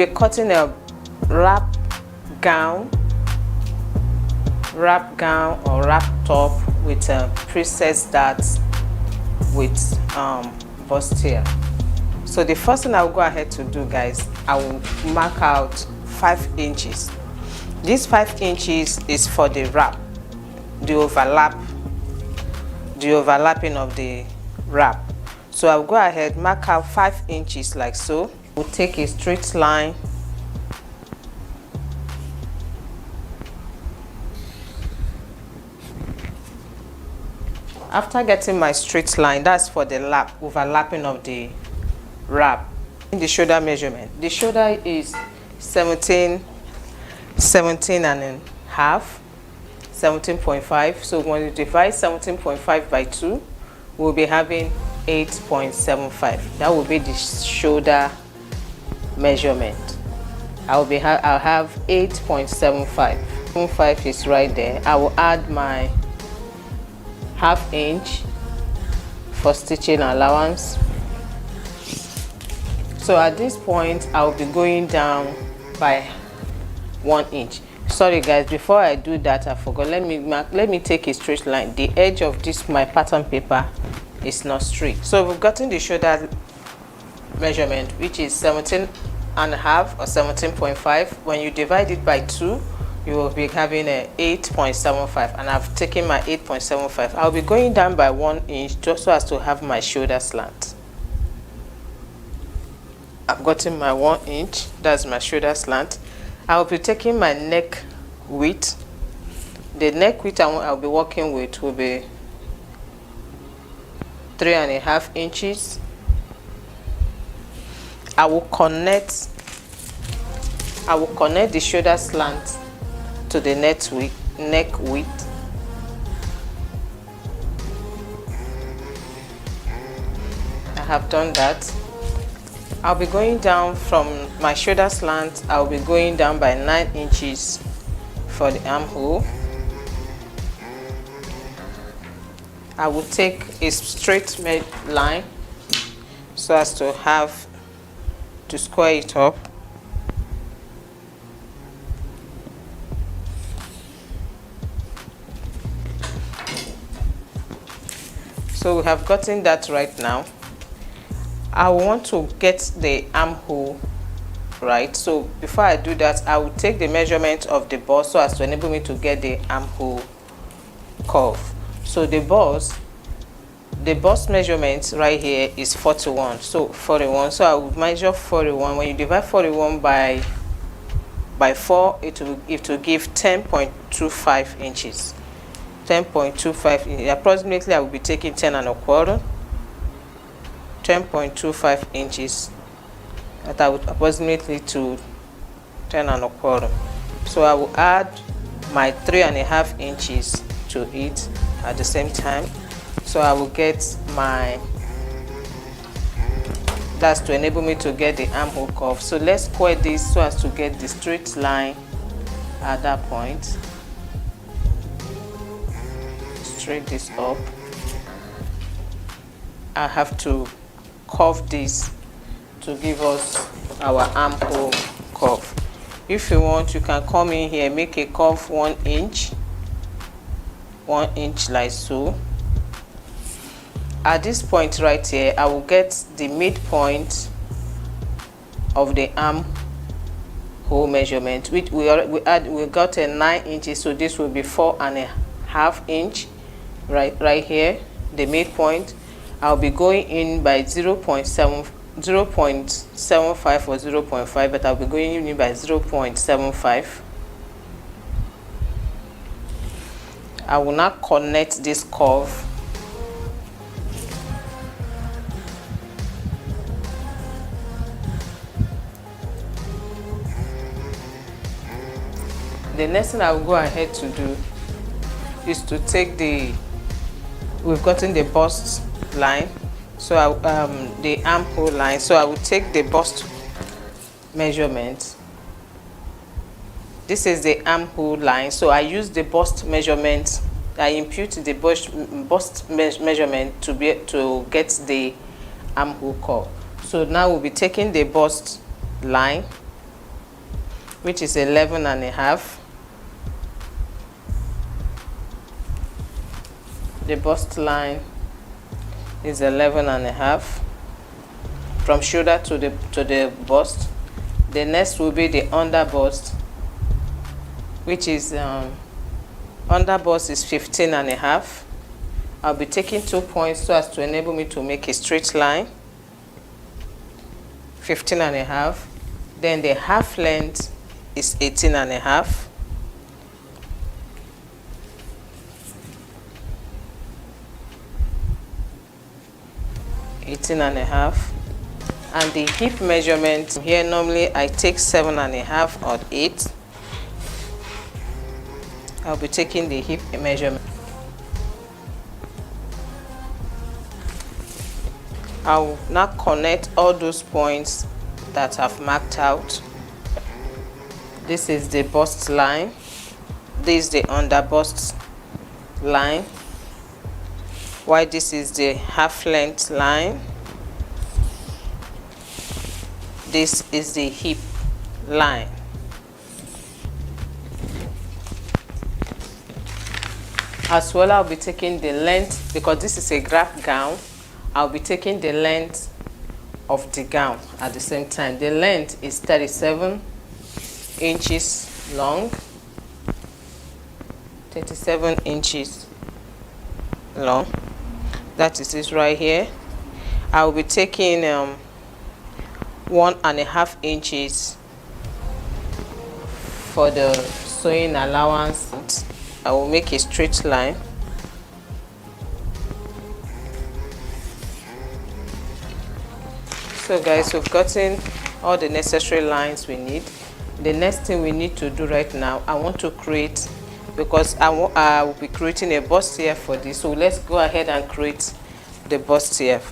We're cutting a wrap gown or wrap top with a preset dart with bustier. So the first thing I'll go ahead to do, guys, I will mark out 5 inches. This 5 inches is for the wrap, the overlapping of the wrap. So I'll go ahead, mark out 5 inches like so. We'll take a straight line after getting my straight line. That's for the overlapping of the wrap. In the shoulder measurement, the shoulder is 17 and a half, 17.5. So when you divide 17.5 by 2, we'll be having 8.75. That will be the shoulder measurement. I'll have 8.75. 5 is right there. I will add my ½ inch for stitching allowance. So at this point, I'll be going down by 1 inch. Sorry guys, before I do that, I forgot. Let me take a straight line. The edge of this my pattern paper is not straight. So we've gotten the shoulder measurement, which is 17 and a half or 17.5. When you divide it by 2, you will be having a 8.75, and I've taken my 8.75. I'll be going down by 1 inch just so as to have my shoulder slant. I've gotten my 1 inch, that's my shoulder slant. I'll be taking my neck width. The neck width I'll be working with will be 3.5 inches. I will connect the shoulder slant to the neck width. I have done that. I'll be going down from my shoulder slant. I'll be going down by 9 inches for the armhole. I will take a straight line so as to have to square it up. So we have gotten that right now. I want to get the armhole right. So before I do that, I will take the measurement of the bust so as to enable me to get the armhole curve. So the bust measurement right here is 41. So 41. So I will measure 41. When you divide 41 by 4, it will give 10.25 inches. 10.25 inches. Approximately, I will be taking 10.25. 10.25 inches. That I would approximately to 10.25. So I will add my 3.5 inches to it at the same time. So I will get my, that's to enable me to get the armhole curve. So let's square this so as to get the straight line at that point. Straight this up. I have to curve this to give us our armhole curve. If you want, you can come in here, make a curve 1 inch, 1 inch like so. At this point right here, I will get the midpoint of the armhole measurement, which we got a 9 inches, so this will be 4.5 inch right here, the midpoint. I'll be going in by 0.75 or 0.5, but I'll be going in by 0.75. I will now connect this curve. The next thing I will go ahead to do is to take we've gotten the bust line, so the armhole line. So I will take the bust measurement. This is the armhole line, so I use the bust measurement. I impute the bust measurement to get the armhole curve. So now we'll be taking the bust line which is 11.5. The bust line is 11.5 from shoulder to the bust. The next will be the under bust, which is under bust is 15.5. I'll be taking 2 points so as to enable me to make a straight line. 15.5. Then the half length is 18.5. And the hip measurement here, normally I take 7.5 or 8. I'll be taking the hip measurement. I'll now connect all those points that I've marked out. This is the bust line. This is the under bust line. While this is the half length line. This is the hip line. As well, I'll be taking the length, because this is a graph gown. I'll be taking the length of the gown at the same time. The length is 37 inches long. 37 inches long. That is it right here. I'll be taking 1.5 inches for the sewing allowance. I will make a straight line. So guys, we've gotten all the necessary lines we need. The next thing we need to do right now, I want to create, because I will be creating a bustier for this. So let's go ahead and create the bustier.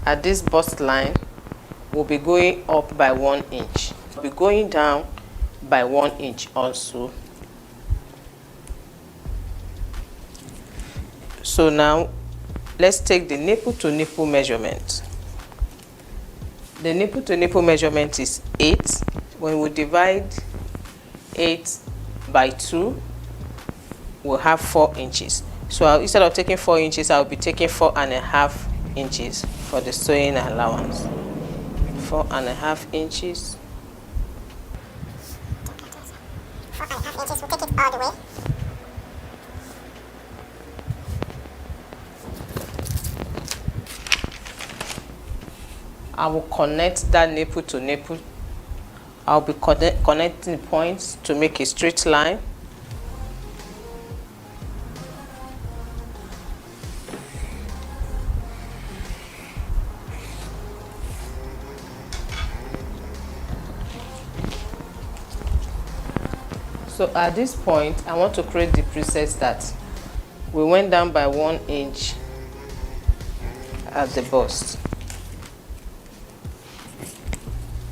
At this bust line, we'll be going up by 1 inch. We'll be going down by 1 inch also. So now let's take the nipple to nipple measurement. The nipple to nipple measurement is 8. When we divide 8 by 2, we'll have 4 inches. So instead of taking 4 inches, I'll be taking 4.5 inches for the sewing allowance. 4.5 inches. 4.5 inches, we'll take it all the way. I will connect that nipple to nipple. I'll be connecting points to make a straight line. So at this point, I want to create the process that we went down by 1 inch at the bust.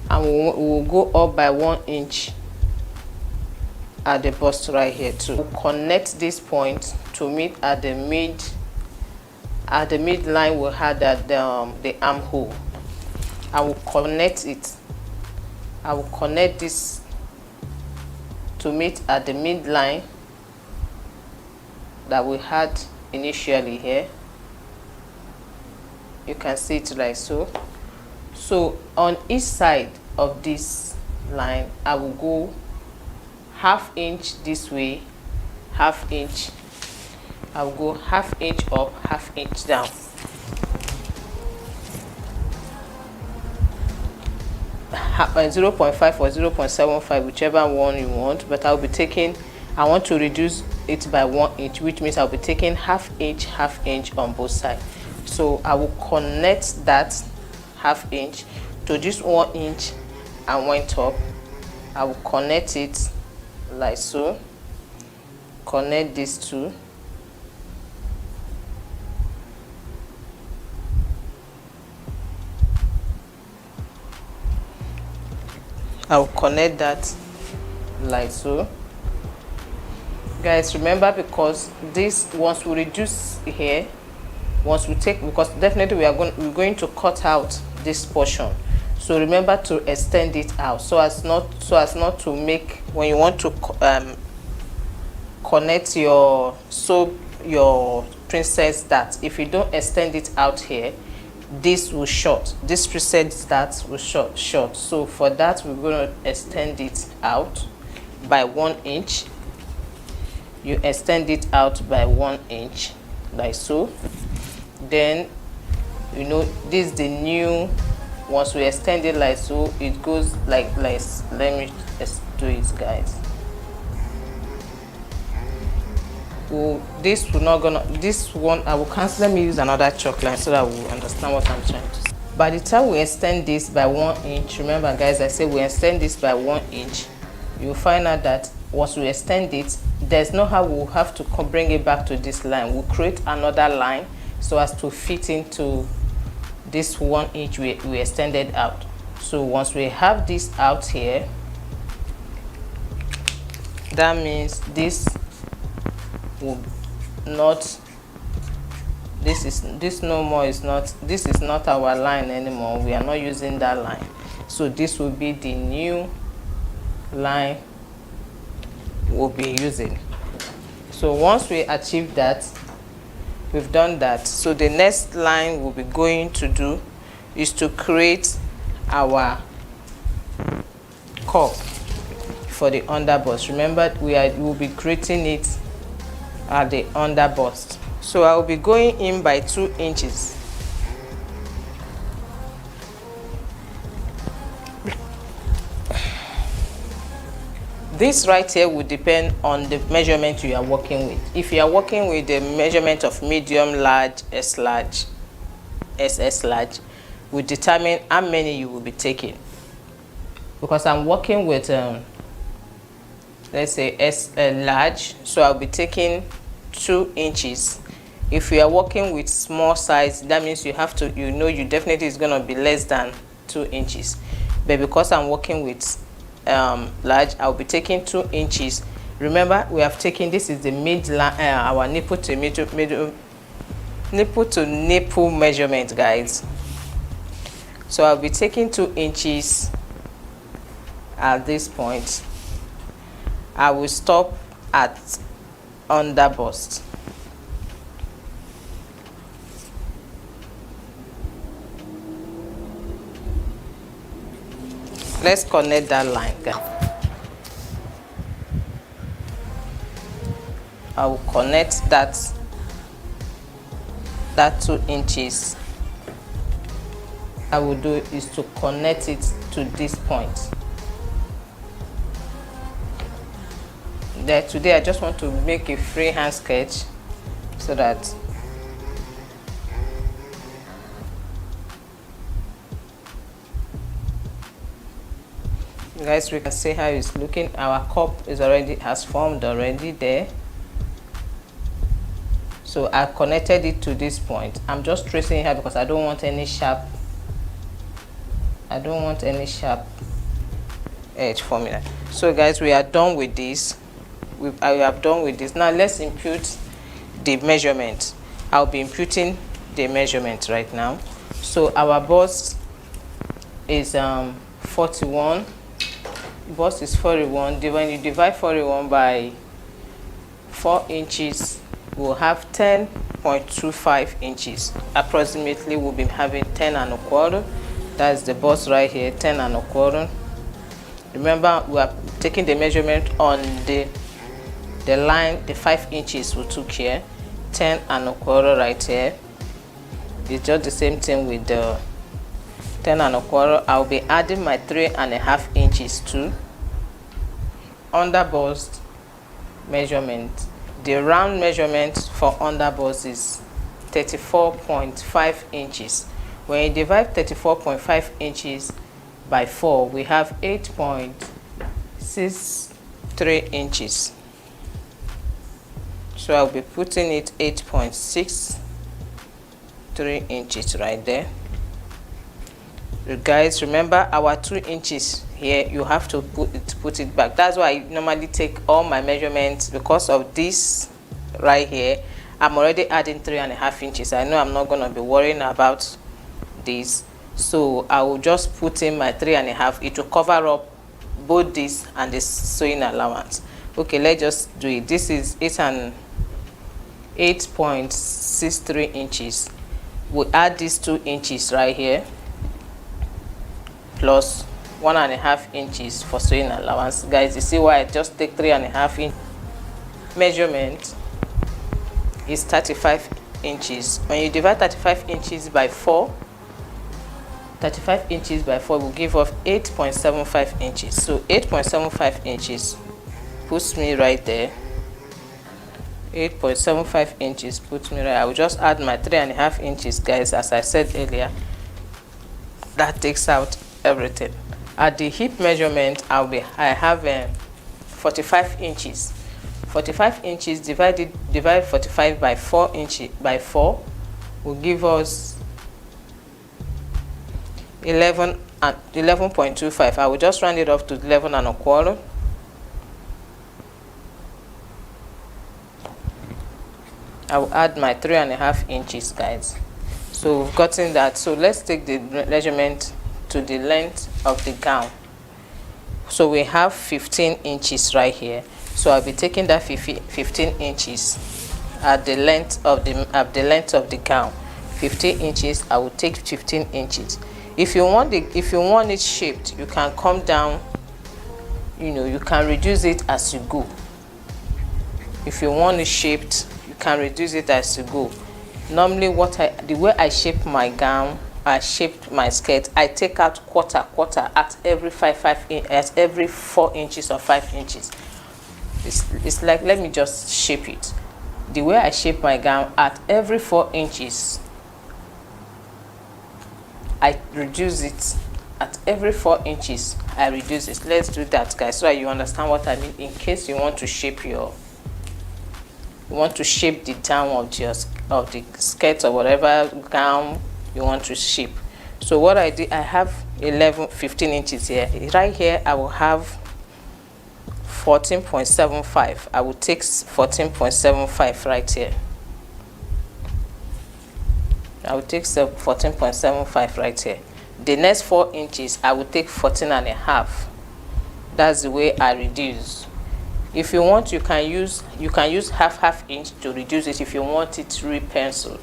And we will go up by 1 inch at the bust right here too. We'll connect this point to meet at the midline we had at the armhole. I will connect it. I will connect this to meet at the midline that we had initially here. You can see it like so. So on each side of this line, I will go ½ inch this way, ½ inch. I will go ½ inch up, ½ inch down. By 0.5 or 0.75, whichever one you want, but I'll be taking, I want to reduce it by 1 inch, which means I'll be taking ½ inch on both sides. So I will connect that ½ inch to this 1 inch and went up. I will connect it like so. Connect these two. I will connect that like so. Guys, remember, because this, once we reduce here, once we take, because definitely we're going to cut out this portion. So remember to extend it out so as not to make, when you want to connect your princess dart, if you don't extend it out here, this will short, this princess dart will short. So for that, we're going to extend it out by 1 inch. You extend it out by 1 inch like so. Then you know this is the new, once we extend it like so, it goes like let me just do it, guys. Oh, this will not gonna, this one I will cancel. Let me use another chalk line so that we'll understand what I'm trying to say. By the time we extend this by 1 inch, remember guys, I say we extend this by 1 inch, you'll find out that once we extend it, there's no how we'll have to bring it back to this line. We'll create another line so as to fit into this 1 inch we extended out. So once we have this out here, that means this will not, this is not our line anymore. We are not using that line, so this will be the new line we'll be using. So once we achieve that, we've done that. So the next line we'll be going to do is to create our cup for the underbust. Remember, we'll be creating it at the underbust. So I'll be going in by 2 inches. This right here will depend on the measurement you are working with. If you are working with the measurement of medium, large, S large, SS large, will determine how many you will be taking. Because I'm working with let's say S large, so I'll be taking 2 inches. If you are working with small size, that means you have to, you definitely is going to be less than 2 inches. But because I'm working with large, I'll be taking 2 inches. Remember, we have taken, this is the midline, our nipple to nipple measurement, guys. So I'll be taking 2 inches at this point. I will stop at under bust. Let's connect that line, guys. I will connect that 2 inches. I will do is to connect it to this point. There, today I just want to make a freehand sketch so that guys, we can see how it's looking. Our cup has formed already there. So I connected it to this point. I'm just tracing here because I don't want any sharp edge formula. So guys, we are done with this. I have done with this. Now let's impute the measurement. I'll be imputing the measurement right now. So our bust is 41. Bust is 41. When you divide 41 by 4 inches, we'll have 10.25 inches. Approximately, we'll be having 10.25. That's the bust right here, 10.25. Remember, we are taking the measurement on the line, the 5 inches we took here, 10.25 right here. It's just the same thing with the 10.25. I'll be adding my 3.5 inches to under bust measurement. The round measurement for under bust is 34.5 inches. When you divide 34.5 inches by 4, we have 8.63 inches. So I'll be putting it 8.63 inches right there. Guys, remember our 2 inches here, you have to put it back. That's why I normally take all my measurements. Because of this right here, I'm already adding 3.5 inches. I know I'm not going to be worrying about this, So I will just put in my 3.5. It will cover up both this and the sewing allowance. Okay, let's just do it. This is 8.63 inches. We add these 2 inches right here plus 1.5 inches for sewing allowance. Guys, you see why I just take 3.5 inch measurement is 35 inches. When you divide 35 inches by 4, 35 inches by 4 will give off 8.75 inches. So 8.75 inches puts me right there. 8.75 inches puts me right. I will just add my 3.5 inches, guys, as I said earlier. That takes out everything. At the hip measurement, I have 45 inches. 45 inches divide 45 by 4 inches by 4 will give us 11.25. I will just round it off to 11.25. I will add my 3.5 inches, guys. So we've gotten that. So let's take the measurement to the length of the gown. So we have 15 inches right here. So I'll be taking that 15 inches at the length of the gown. 15 inches. I will take 15 inches. If you want it shaped, you can come down. You can reduce it as you go. If you want it shaped, you can reduce it as you go. Normally, the way I shape my gown, I shaped my skirt, I take out quarter at every 4 inches or 5 inches. It's like, let me just shape it. The way I shape my gown, at every 4 inches, I reduce it. At every 4 inches, I reduce it. Let's do that, guys, so that you understand what I mean. In case you want to shape the down of the skirt or whatever gown you want to shape. So what I did, I have 15 inches here. Right here, I will have 14.75. I will take 14.75 right here. I will take 14.75 right here. The next 4 inches, I will take 14.5. That's the way I reduce. If you want, you can use half inch to reduce it if you want it re-penciled.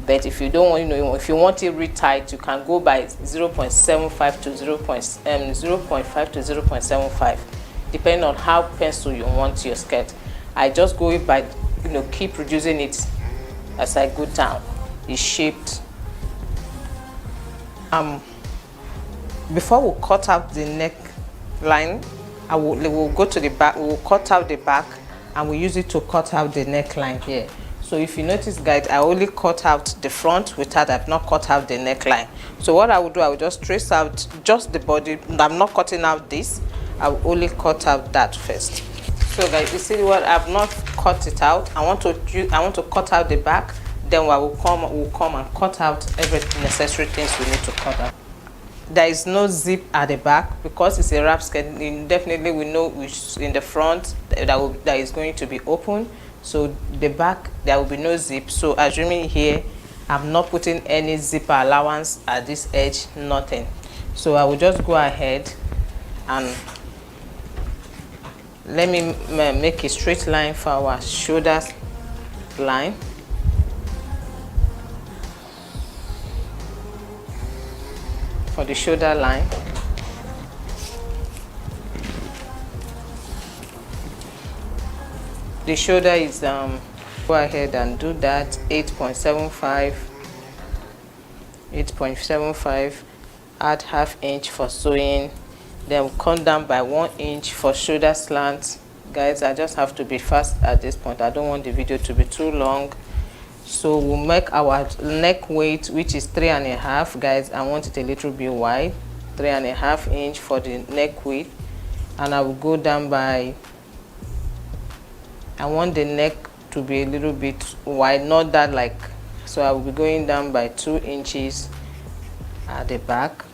But if you don't want, if you want it re-tight, you can go by 0.75 to 0.5 to 0.75, depending on how pencil you want your skirt. I just go by, keep reducing it as I go down. It's shaped. Before we cut out the neck line, we'll go to the back. We'll cut out the back and we use it to cut out the neckline here. So if you notice, guys, I only cut out the front I've not cut out the neckline. So what I will do, I will just trace out just the body. I'm not cutting out this. I will only cut out that first. So guys, you see what, I've not cut it out. I want to cut out the back. Then we'll come and cut out every necessary things we need to cut out. There is no zip at the back because it's a wrap skirt. Definitely we know which in the front that is going to be open. So the back, there will be no zip. So assuming here, I'm not putting any zipper allowance at this edge, nothing. So I will just go ahead and let me make a straight line for our shoulder line. For the shoulder line, the shoulder is go ahead and do that 8.75, add half inch for sewing, then we'll come down by 1 inch for shoulder slant. Guys, I just have to be fast at this point. I don't want the video to be too long. So we'll make our neck weight, which is 3.5. Guys, I want it a little bit wide, 3.5 inch for the neck width, and I will go down by, I want the neck to be a little bit wide, not that like, so I will be going down by 2 inches at the back,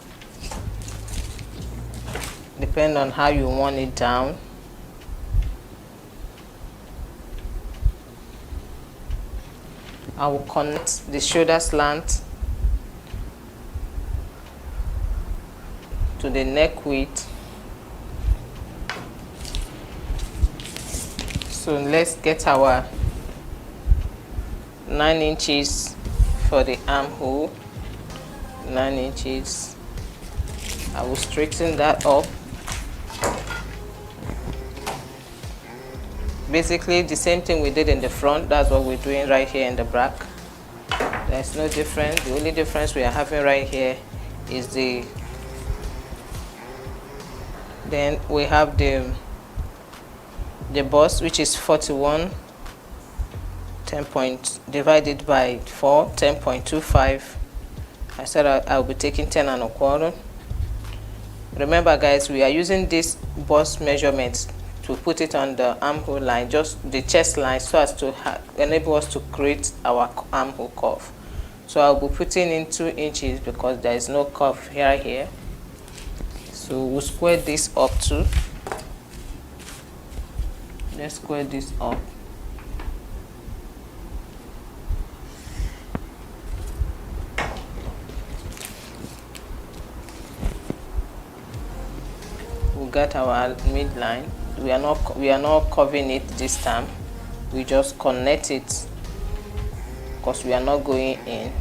depending on how you want it down. I will connect the shoulder slant to the neck width. So let's get our 9 inches for the armhole. 9 inches. I will straighten that up. Basically the same thing we did in the front, that's what we're doing right here in the back. There's no difference. The only difference we are having right here is then we have the bust, which is 41, 10 divided by 4, 10.25. I said I'll be taking 10 1/4. Remember guys, we are using this bust measurement to put it on the armhole line, just the chest line, so as to enable us to create our armhole curve. So I'll be putting in 2 inches because there is no curve here. So we'll square this up too. Let's square this up. We got our midline. We are not curving it this time. We just connect it because we are not going in.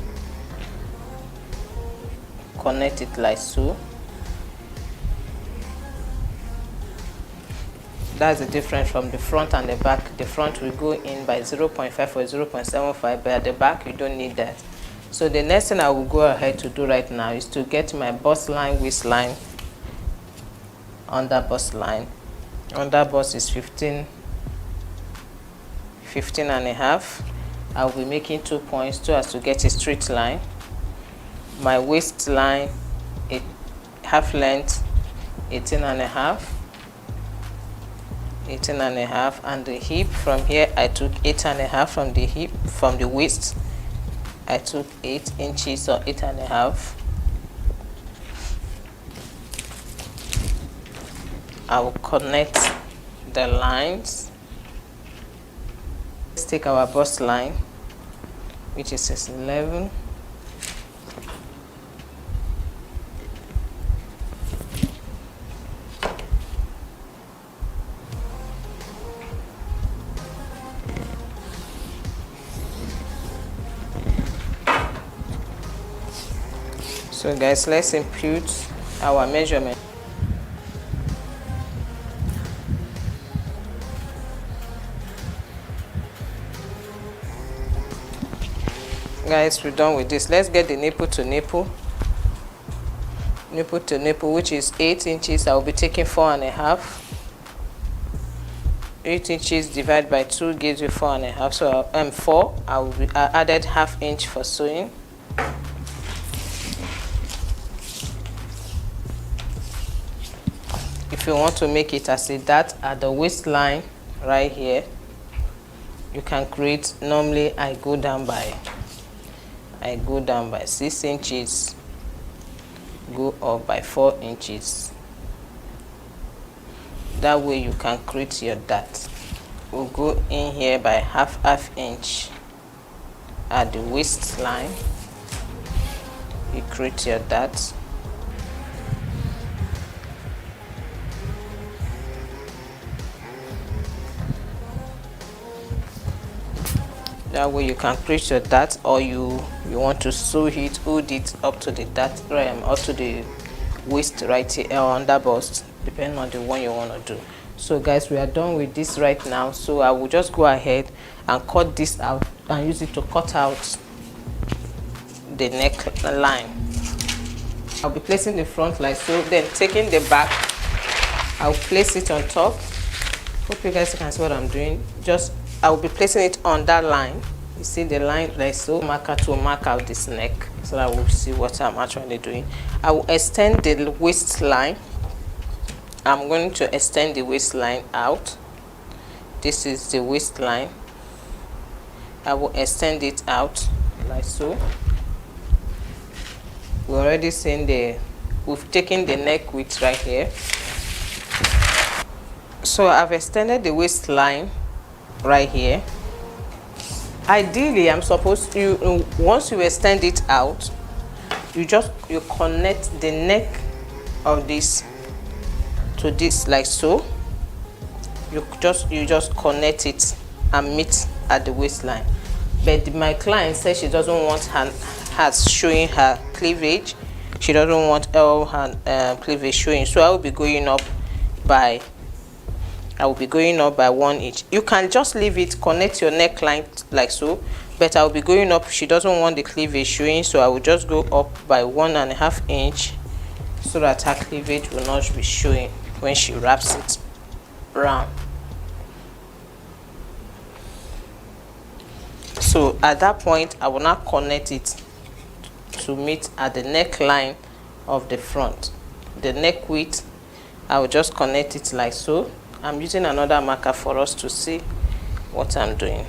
Connect it like so. That's the difference from the front and the back. The front will go in by 0.5 or 0.75, but at the back you don't need that. So the next thing I will go ahead to do right now is to get my bust line, waistline, under bust line. Under bust is 15 and a half. I'll be making 2 points so as to get a straight line. My waistline, half length, 18 and a half. 18 and a half, and the hip from here I took 8 and a half. From the hip, from the waist I took 8 inches or 8 and a half. I will connect the lines. Let's take our bust line, which is 11. So guys, let's impute our measurement. Guys, we're done with this. Let's get the nipple to nipple. Nipple to nipple, which is 8 inches. I'll be taking 4 and a half. 8 inches divided by 2 gives you 4 and a half. So 4. I added ½ inch for sewing. If you want to make it as a dart at the waistline right here, you can create. Normally I go down by 6 inches, go up by 4 inches. That way you can create your dart. We'll go in here by half inch at the waistline. You create your dart. That way you can create your dart, or you want to sew it, hold it up to the dart, up to the waist right here, or under bust, depending on the one you want to do. So guys, we are done with this right now. So I will just go ahead and cut this out and use it to cut out the neck line. I'll be placing the front like so, then taking the back, I'll place it on top. Hope you guys can see what I'm doing. I will be placing it on that line. You see the line like so, marker to mark out this neck, so that we'll see what I'm actually doing. I will extend the waistline. I'm going to extend the waistline out. This is the waistline. I will extend it out like so. We're already seeing we've taken the neck width right here. So I've extended the waistline right here. Ideally, I'm supposed to, once you extend it out, you connect the neck of this to this, like so. You just connect it and meet at the waistline. But my client says she doesn't want her showing her cleavage. She doesn't want all her cleavage showing, so I will be going up by 1 inch. You can just leave it, connect your neckline like so, but I'll be going up. She doesn't want the cleavage showing, so I will just go up by 1.5 inch so that her cleavage will not be showing when she wraps it round. So at that point, I will not connect it to meet at the neckline of the front. The neck width, I will just connect it like so. I'm using another marker for us to see what I'm doing.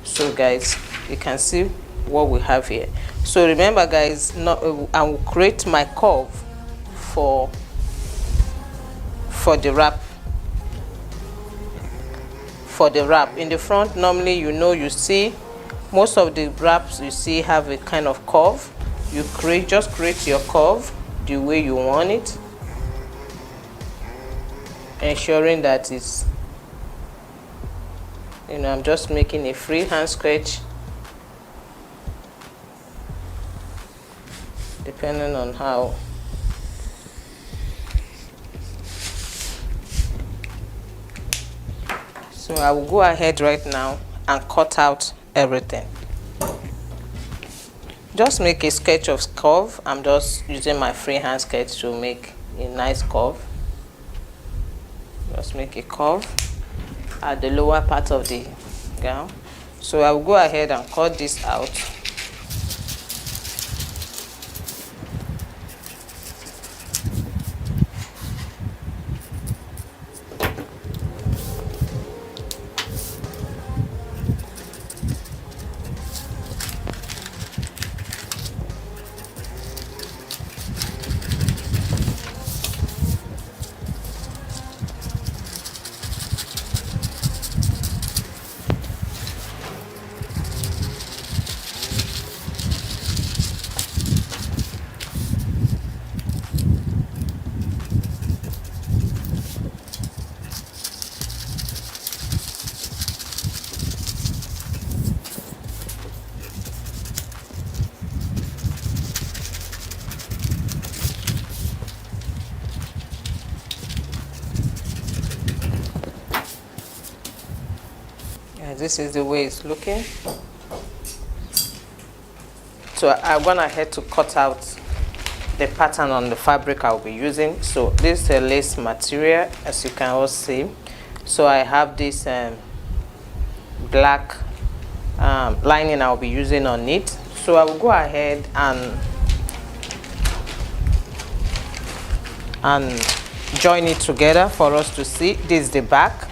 So guys, you can see what we have here. So remember guys, I will create my curve for the wrap. For the wrap in the front, normally you see most of the wraps you see have a kind of curve. You just create your curve the way you want it, ensuring that it's, I'm just making a freehand sketch depending on how. So I will go ahead right now and cut out everything. Just make a sketch of curve. I'm just using my freehand sketch to make a nice curve. Just make a curve at the lower part of the gown. So I will go ahead and cut this out. This is the way it's looking. So I'm gonna head to cut out the pattern on the fabric I'll be using. So this is a lace material, as you can all see. So I have this black lining I'll be using on it. So I will go ahead and join it together for us to see. This is the back.